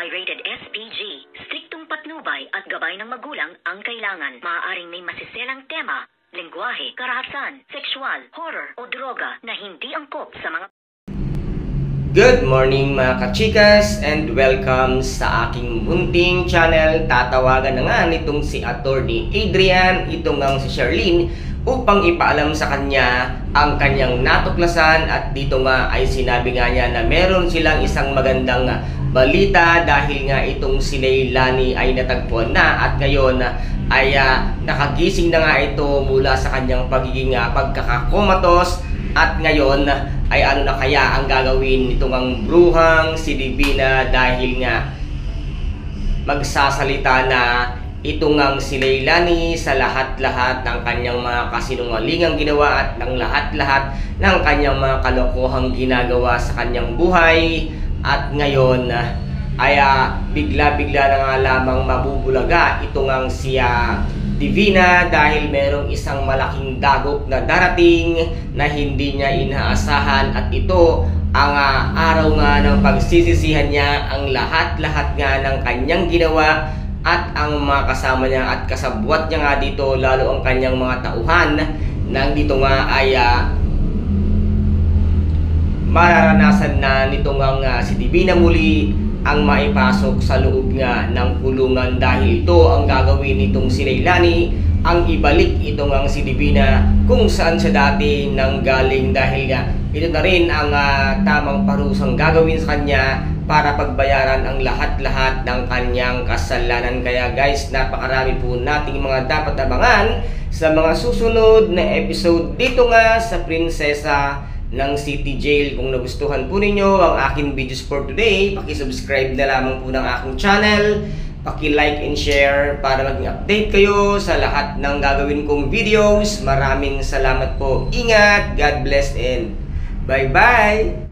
ay rated SPG. Striktong patnubay at gabay ng magulang ang kailangan. Maaaring may masiselang tema, lengguwahe, karahasan, sexual, horror o droga na hindi angkop sa mga... Good morning mga kachikas and welcome sa aking munting channel. Tatawagan na nga nitong si Attorney Adrian, itong ang si Charlene, upang ipaalam sa kanya ang kanyang natuklasan. At dito nga ay sinabi nga niya na meron silang isang magandang balita dahil nga itong si Leilani ay natagpuan na at ngayon ay nakagising na nga ito mula sa kanyang pagiging pagkakakomatos. At ngayon ay ano na kaya ang gagawin nitong ang bruhang si Divina dahil nga magsasalita na itong ang si Leilani sa lahat-lahat ng kanyang mga kasinungalingang ginawa at ng lahat-lahat ng kanyang mga kalokohang ginagawa sa kanyang buhay. At ngayon ay bigla-bigla na nga lamang mabubulaga itong ang si Divina dahil merong isang malaking dagok na darating na hindi niya inaasahan, at ito ang araw nga ng pagsisisihan niya ang lahat-lahat nga ng kanyang ginawa at ang mga kasama niya at kasabwat niya nga dito, lalo ang kanyang mga tauhan nang dito nga ay mararanasan na nitong ang si Divina muli ang maipasok sa loob nga ng kulungan dahil ito ang gagawin nitong si Leilani, ang ibalik itong ang si Divina kung saan siya dati nanggaling dahil nga ito na rin ang tamang parusang gagawin sa kanya para pagbayaran ang lahat-lahat ng kanyang kasalanan. Kaya guys, napakarami po nating mga dapat abangan sa mga susunod na episode dito nga sa Prinsesa ng City Jail. Kung nagustuhan po ninyo ang aking videos for today, paki-subscribe na lamang po ng aking channel, paki-like and share para maging update kayo sa lahat ng gagawin kong videos. Maraming salamat po. Ingat, God bless and bye-bye!